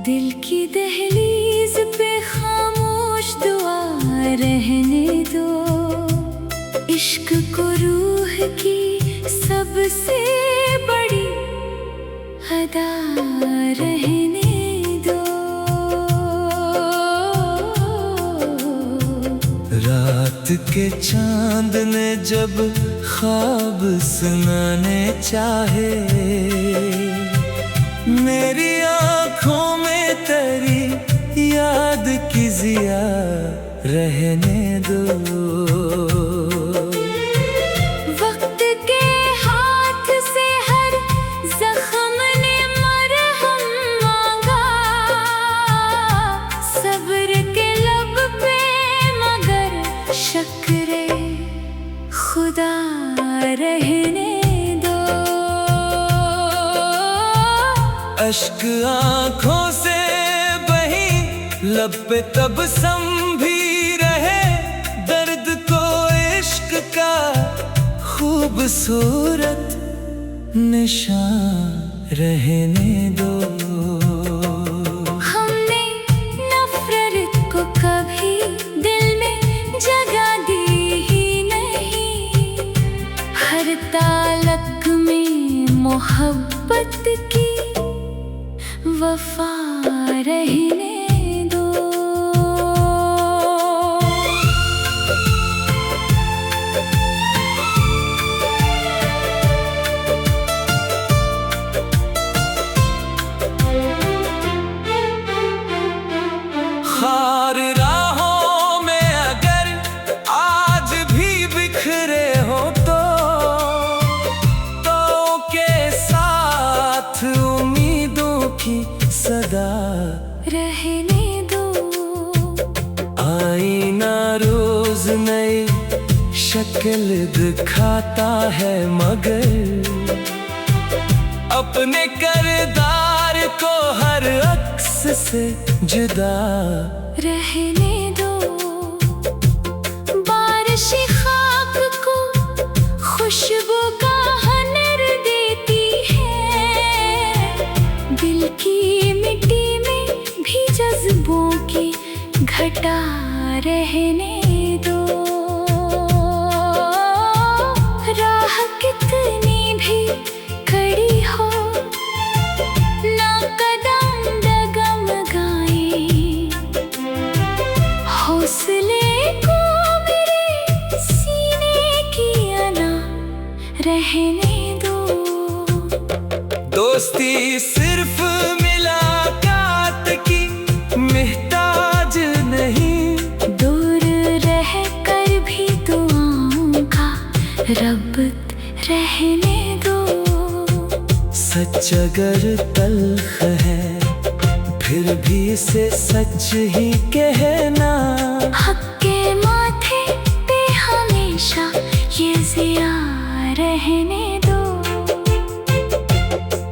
दिल की दहलीज पे खामोश दुआ रहने दो, इश्क को रूह की सबसे बड़ी अदा रहने दो। रात के चांद ने जब ख्वाब सुनाने चाहे, मेरी आँखों में तेरी याद की जिया रहने दो। वक्त के हाथ से हर जख्म ने मरहम मांगा, सब्र के लब पे मगर शक्रे खुदा रहने दो। अश्क आँखों से बही लब पे तबस्सुम भी रहे, दर्द को इश्क का खूबसूरत निशान रहने दो। हमने नफरत को कभी दिल में जगह दी ही नहीं, हर तालक में मोहब्बत की वफा रहने दो। खार राहों में अगर आज भी बिखरे हो तो के साथ उम्मीदों की सदा रहने दो। आईना रोज नई शक्ल दिखाता है, मगर अपने किरदार को हर अक्स से जुदा रहने दो। बारिशी खाक को खुशबू का हनर देती है, दिल की मिट्टी में भी जज्बों की घटा रहने दो। राह कितनी भी कड़ी हो ना कदम डगमगाए, हौसले को मेरे सीने की अना रहने दो। दोस्ती सिर्फ मुलाकात की मोहताज नहीं, दूर रह कर भी दुआओं का रब्त रहने दो। सच अगर तल्ख है फिर भी इसे सच ही कहना, हक के माथे पे हमेशा ये जिया रहने दो।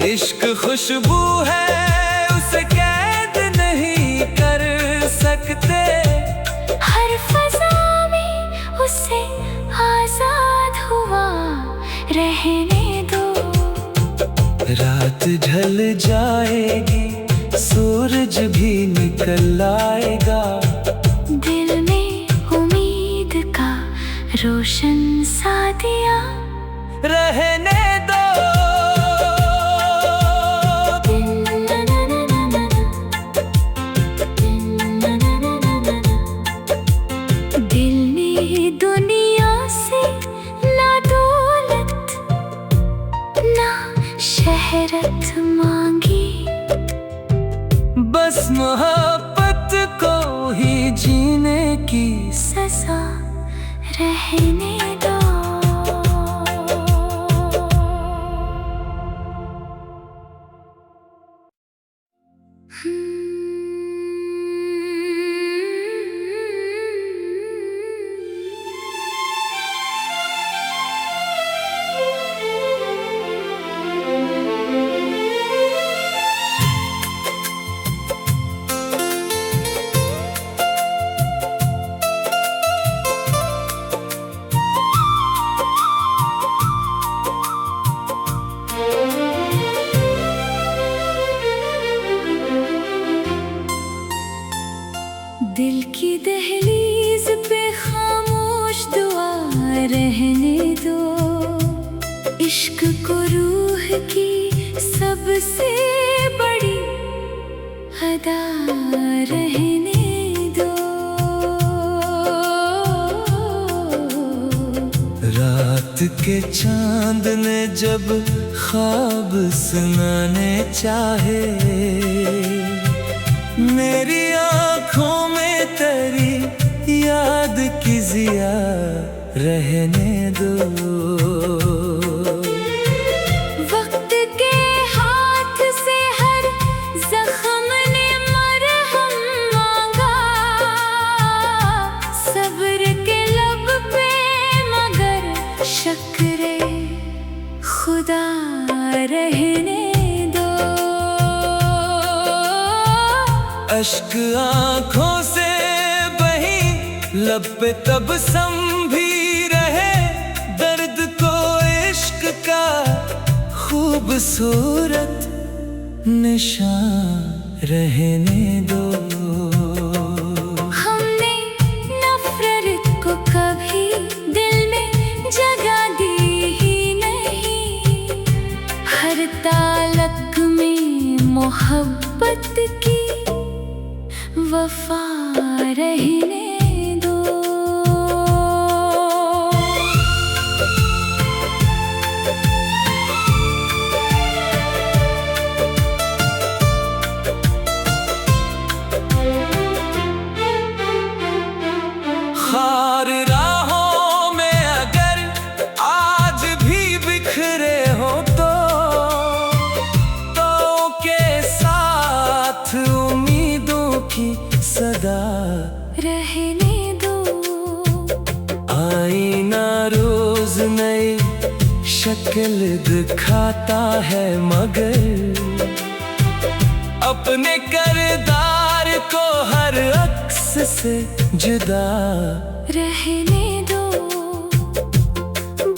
इश्क खुशबू है उसे कैद नहीं कर सकते, हर फजा में उसे आजाद हुआ रहने दो। रात ढल जाएगी सूरज भी निकल आएगा, दिल में उम्मीद का रोशन सा दिया रहने दो। दिल ने दुनिया से ना दौलत ना शहरत मांगी, बस मोहब्बत को ही जीने की सजा रहने दो। दिल की दहलीज पे खामोश दुआ रहने दो। इश्क को रूह की सबसे बड़ी अदा रहने दो। रात के चांद ने जब ख्वाब सुनाने चाहे, मेरी आँखों में तेरी याद की जिया रहने दो। वक्त के हाथ से हर जख्म ने मरहम मांगा, सब्र के लब पे मगर शुक्र खुदा रहने दो। अश्क आँखों से बही लब पे तब भी रहे, दर्द को इश्क का खूबसूरत निशान रहने दो। हमने नफरत को कभी दिल में जगह दी ही नहीं, हर तालक में मोहब्बत की वफा रहने दो। खार राहों में अगर आज भी बिखरे हो तो के साथ उम्मीदों की सदा रहने दो। आईना रोज नई शक्ल दिखाता है, मगर अपने किरदार को हर अक्स से जुदा रहने दो।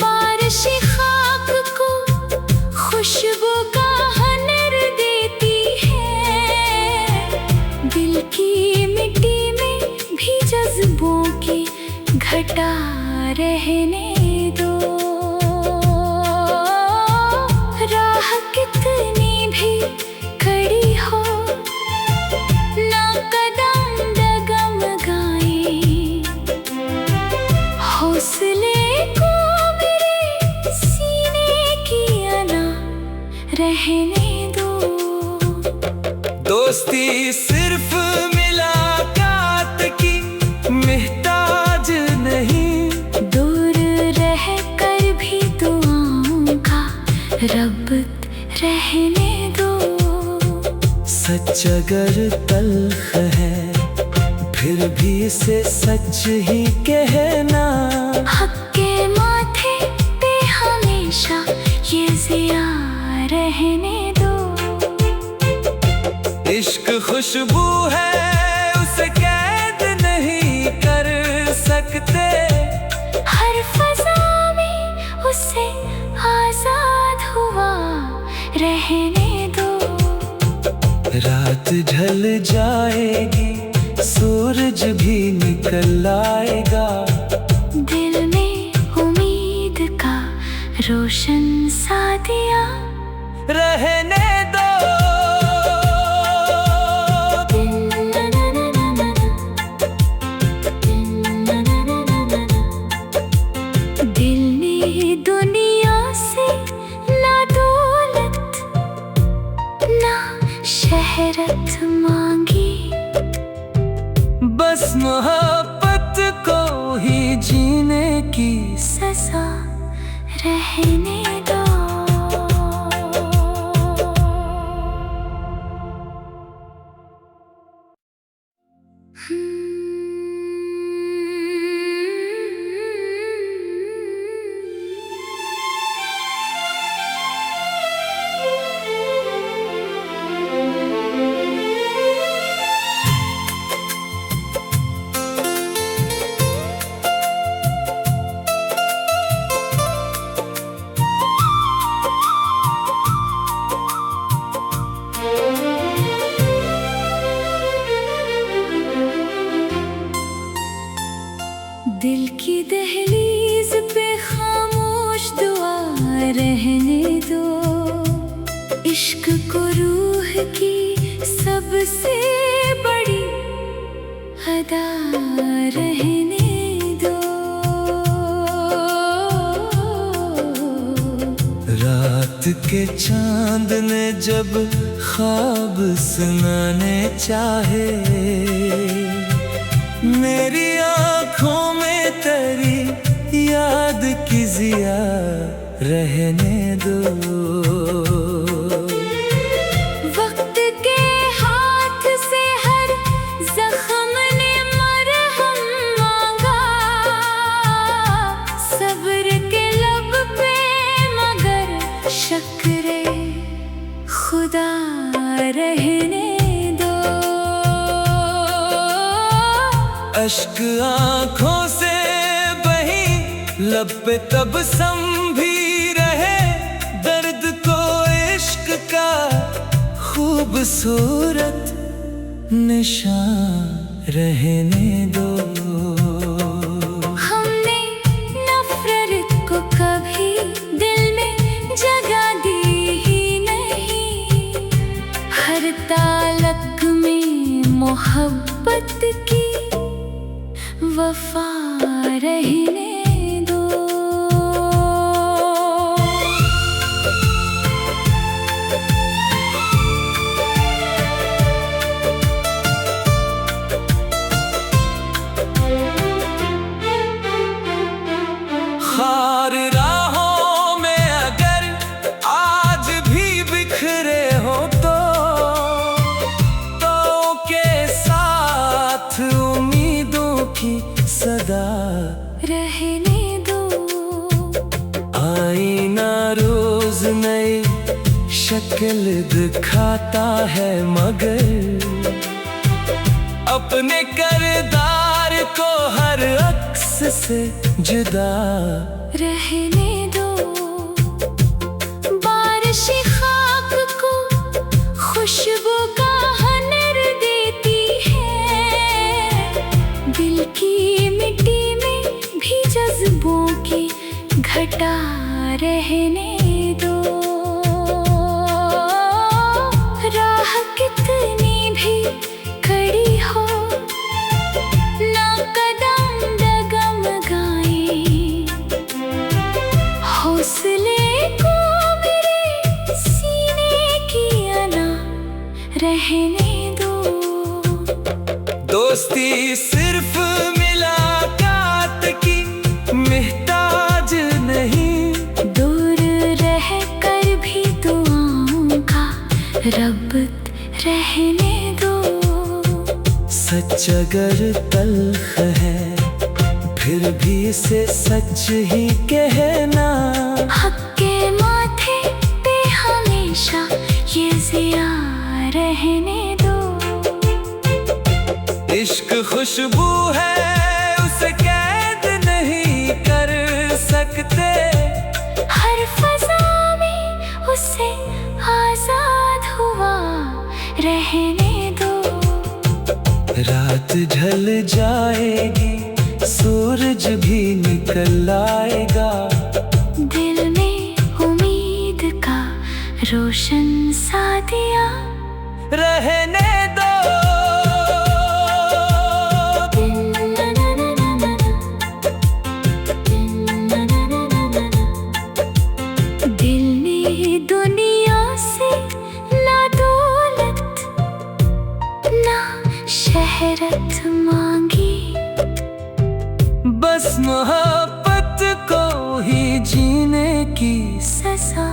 बारिशी खाक को खुशबू का हनर देती है, दिल की मिट्टी में भी जज्बों की घटा रहने दो। राह कितनी भी कड़ी हो ना कदम डगमगाए, हौसले को मेरे सीने की अना रहने दो। दोस्ती सिर्फ मुलाकात की मोहताज नहीं, दूर रह कर भी दुआओं का रब्त रहने दो। सच अगर तल्ख है फिर भी इसे सच ही कहना, हक के माथे पे हमेशा ये जिया रहने दो। इश्क खुशबू है उसे कैद नहीं कर सकते, हर फजा में उसे आजाद हुआ रहने दो। रात ढल जाएगी सूरज भी निकल आएगा, दिल में रोशन सा दिया रहने दो। दिल ने दुनिया से ना दौलत ना शहरत मांगी, बस मोहब्बत को ही जीने की सजा रहने दो। दिल की दहलीज पे खामोश दुआ रहने दो, इश्क को रूह की सबसे बड़ी अदा रहने दो। रात के चांद ने जब ख्वाब सुनाने चाहे, मेरी आँखों में तेरी याद की जिया रहने दो। वक्त के हाथ से हर जख्म ने मरहम मांगा, सब्र के लब पे मगर शुक्र खुदा रहने दो। अश्क आँखों से बही लब पे तबस्सुम भी रहे, दर्द को इश्क का खूबसूरत निशान रहने दो। हमने नफरत को कभी दिल में जगह दी ही नहीं, हर तालक में मोहब्बत की वफा रहने दो। खार राहों में अगर आज भी बिखरे हो तो के साथ उम्मीदों की सदा रहने दो। आईना रोज नई शक्ल दिखाता है, मगर अपने किरदार को हर अक्स से जुदा रहने दो। बारिशी खाक को खुशबू का हनर देती है, दिल की मिट्टी में भी जज्बों की घटा रहने दो। राह कितनी भी कड़ी हो ना कदम डगमगाए, हौसले को मेरे सीने की अना रहने दो। दोस्ती सिर्फ मुलाकात की मोहताज नहीं, दूर रह कर भी दुआओं का रब्त रहने दो। सच अगर तल्ख है फिर भी इसे सच ही कहना, हक के माथे पे हमेशा ये जिया रहने दो। इश्क खुशबू है उसे कैद नहीं कर सकते, हर फजा में उसे आजाद हुआ रहने दो। रात ढल जाएगी सूरज भी निकल आएगा, दिल में रोशन सा दिया रहने दो। दिल ने दुनिया से ना दौलत ना शहरत मांगी, बस मोहब्बत को ही जीने की सजा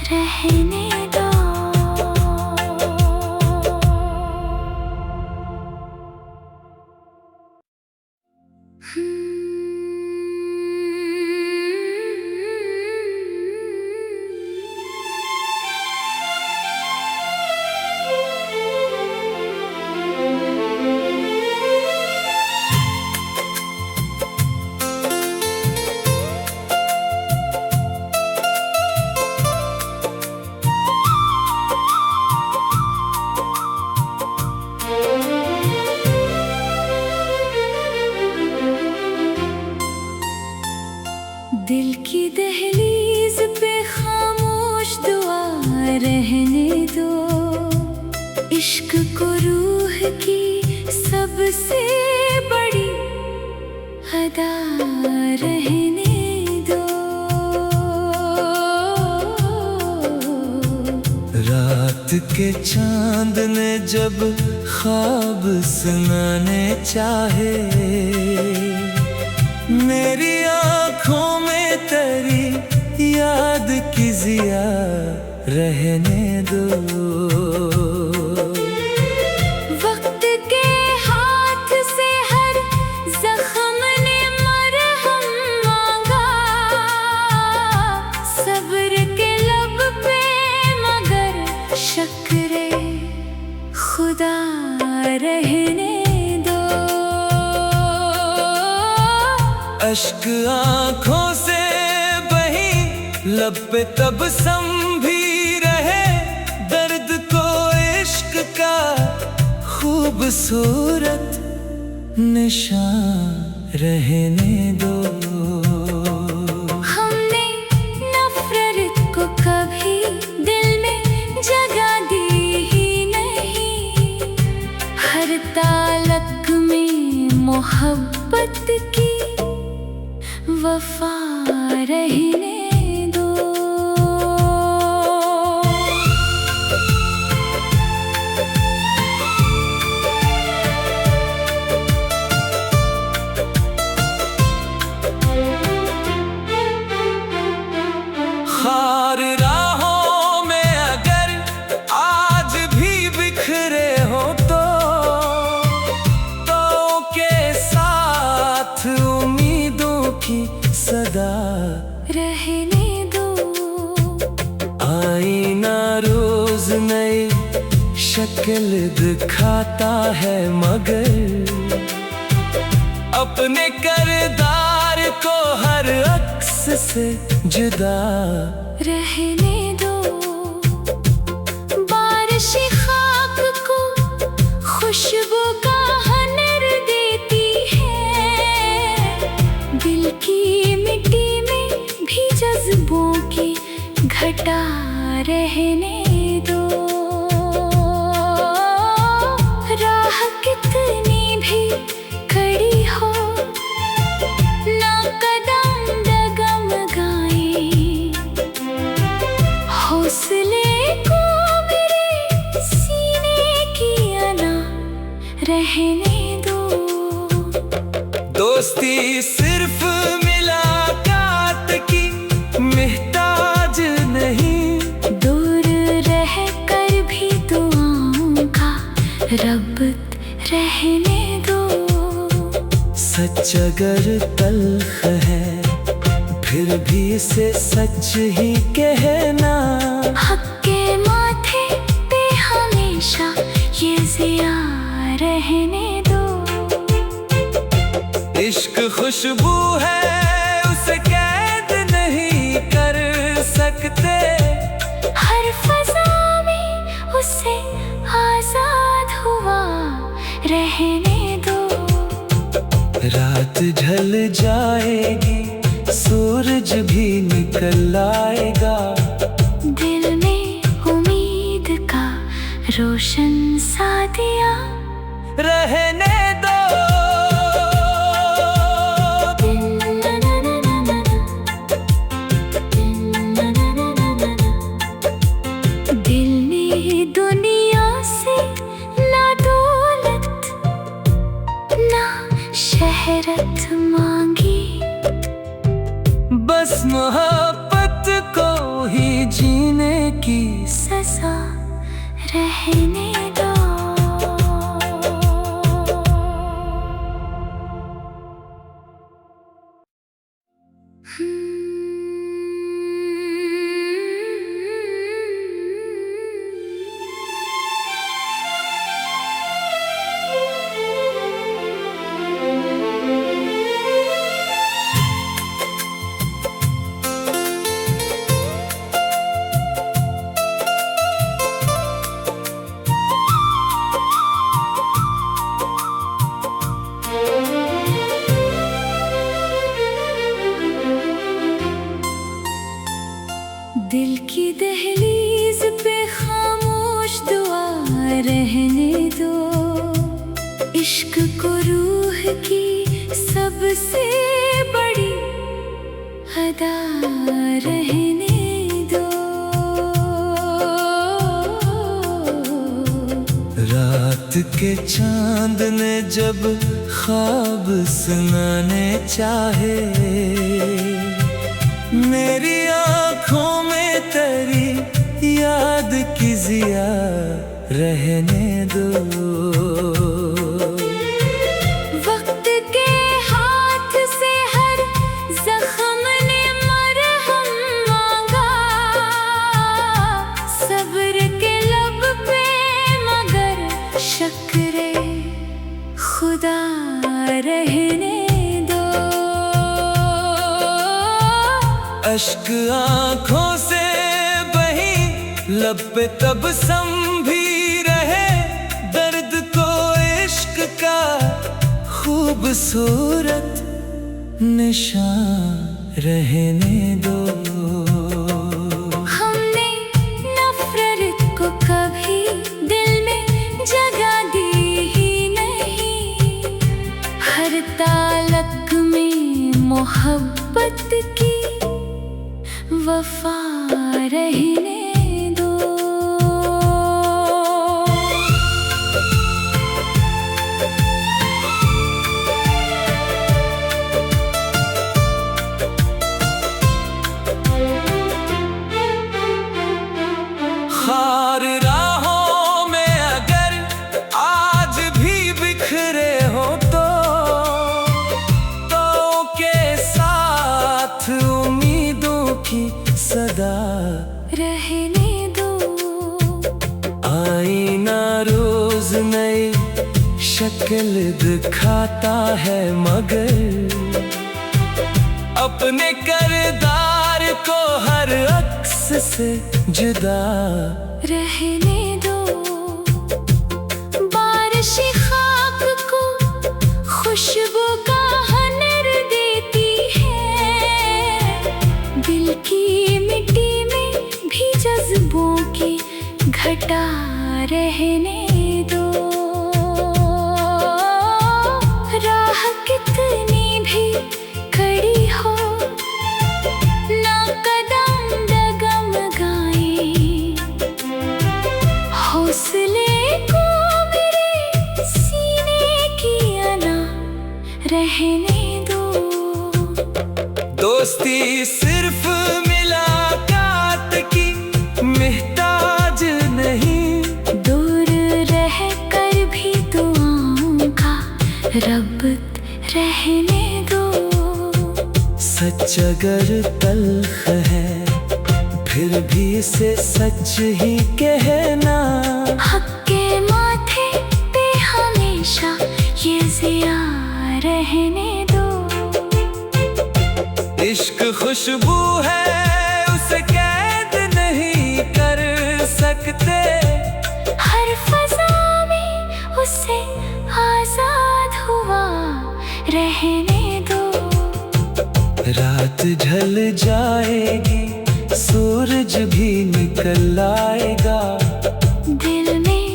रहने दो। दिल की दहलीज पे खामोश दुआ रहने दो, इश्क को रूह की सबसे बड़ी अदा रहने दो। रात के चांद ने जब ख्वाब सुनाने चाहे, मेरी आँखों में तेरी याद की जिया रहने दो। वक्त के हाथ से हर जख्म ने मरहम मांगा, सब्र के लब पे मगर शक्रे खुदा रहने दो। अश्क आँखों से बही लब पे तबस्सुम भी रहे, दर्द को इश्क का खूबसूरत निशान रहने दो। हमने नफरत को कभी दिल में जगह दी ही नहीं, हर तालक में मोहब्बत की वफा रहने दो। खार राहों में अगर आज भी बिखरे हो तो के साथ उम्मीदों की सदा रहने दो। आईना रोज नई शक्ल दिखाता है, मगर अपने किरदार को हर अक्स से जुदा रहने दो। बारिशी खाक को खुशबू का हनर देती है, दिल की मिट्टी में भी जज्बों की घटा रहने दो। राह कितनी भी कड़ी हो ना कदम डगमगाए, हौसले को मेरे सीने की अना रहने दो। दोस्ती सिर्फ मुलाकात की मोहताज नहीं, दूर रह कर भी दुआओं का रब्त रहने दो। सच अगर तल्ख है फिर भी इसे सच ही कहना, हक के माथे पे हमेशा ये जिया रहने दो। इश्क खुशबू है उसे कैद नहीं कर सकते, हर फजा में उसे आजाद हुआ रहने दो। रात ढल जाएगी सूरज भी निकल आएगा, दिल में रोशन सा दिया रहने दो। दिल ने दुनिया से ना दौलत ना शहरत मांगी, बस मोहब्बत को ही जीने की सजा रहने दो। दिल की दहलीज पे खामोश दुआ रहने दो। इश्क को रूह की सबसे बड़ी अदा रहने दो। रात के चांद ने जब ख्वाब सुनाने चाहे, मेरी आँखों में तेरी याद की जिया रहने दो। वक्त के हाथ से हर जख्म ने मरहम मांगा, सब्र के लब पे मगर शुक्र खुदा रहने दो। अश्क आँखों से बही लब पे तबस्सुम भी रहे, दर्द को इश्क का खूबसूरत निशान रहने दो। हमने नफरत को कभी दिल में जगह दी ही नहीं, हर ताल्लुक में मोहब्बत की वफा रहने दो। खार राहों में अगर आज भी बिखरे हो तो के साथ उम्मीदों की सदा रहने दो। आईना रोज नई शक्ल दिखाता है, मगर अपने किरदार को हर अक्स से जुदा रहने दो। बारिशी खाक को खुशबू का हनर देती है, दिल की मिट्टी में भी जज्बों की घटा रहने दो। राह कितनी भी कड़ी हो ना कदम डगमगाए, हौसले को मेरे सीने की अना रहने दो। दोस्ती सिर्फ मुलाकात की मोहताज नहीं, दूर रह कर भी दुआओं का रब्त रहने दो। सच अगर तल्ख है फिर भी इसे सच ही कहना, हक के माथे पे हमेशा ये जिया रहने दो। इश्क खुशबू है उसे कैद नहीं कर सकते, हर फजा में उसे आजाद हुआ रहने दो। रात ढल जाएगी सूरज भी निकल आएगा, दिल में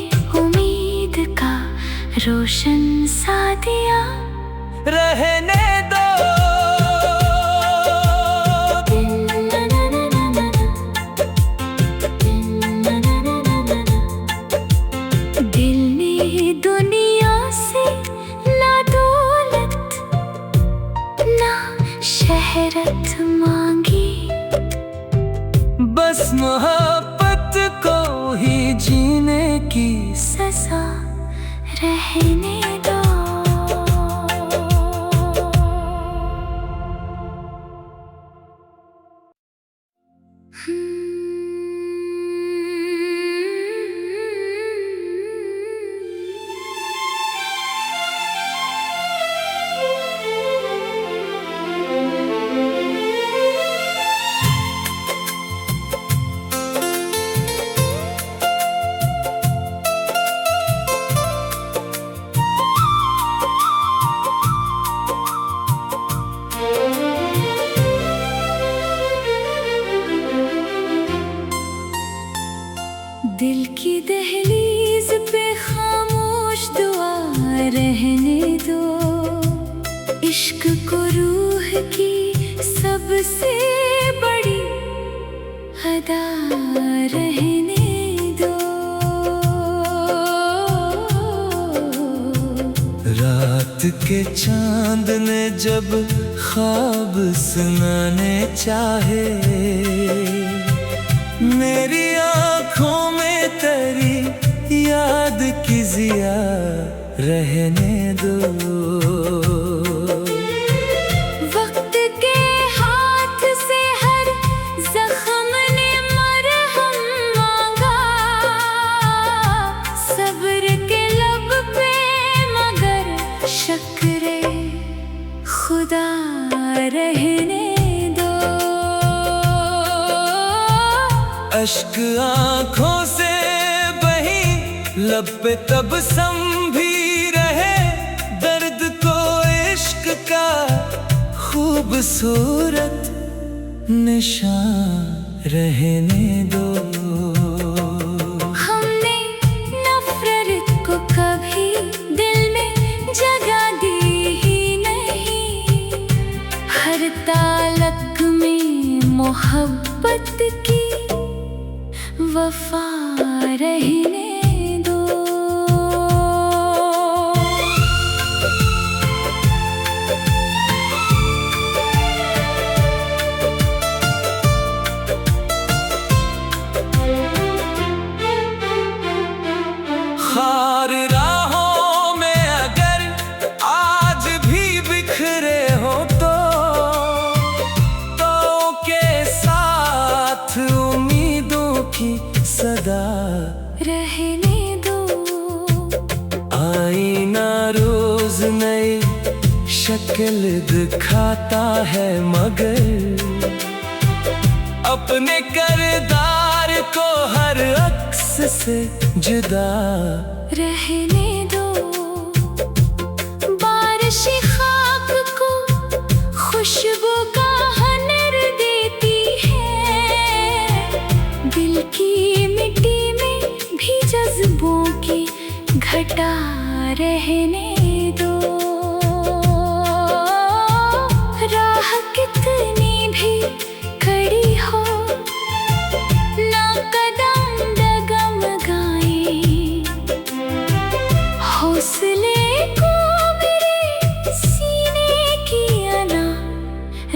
रोशन सा दिया रहने दो। दिल ने दुनिया से ना दौलत ना शहरत मांगी, बस मोहब्बत को ही जीने की सजा रहने दो। दिल की दहलीज पे खामोश दुआ रहने दो। इश्क को रूह की सबसे बड़ी अदा रहने दो। रात के चांद ने जब ख्वाब सुनाने चाहे, मेरी आँखों में तेरी याद की जिया रहने दो। वक्त के हाथ से हर जख्म ने मरहम मांगा, सब्र के लब पे मगर शुक्र खुदा रहने दो। अश्क आँखों से बही लब पे तबस्सुम भी रहे, दर्द को इश्क का खूबसूरत निशान रहने दो। हमने नफरत को कभी दिल में जगह दी ही नहीं, हर तालक में मोहब्बत की वफा रहने दो। खार राहों में अगर आज भी बिखरे हो तो के साथ उम्मीदों की सदा रहने दो। आईना रोज नई शक्ल दिखाता है, मगर अपने किरदार को हर अक्स से जुदा रहने दो। बारिशी खाक को खुशबू का हनर देती है, दिल की मिट्टी में भी जज्बों की घटा रहने दो। राह कितनी भी कड़ी हो ना कदम डगमगाए, हौसले को मेरे सीने की अना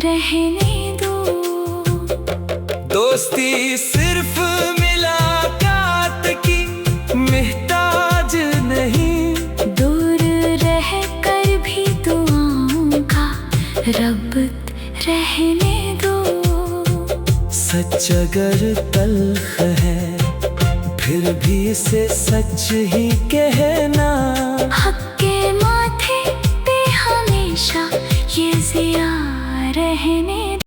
रहने दो। दोस्ती सिर्फ मुलाकात की मोहताज नहीं, दूर रह कर भी दुआओं का रब्त रहने दो। सच अगर तल्ख है फिर भी इसे सच ही कहना, हक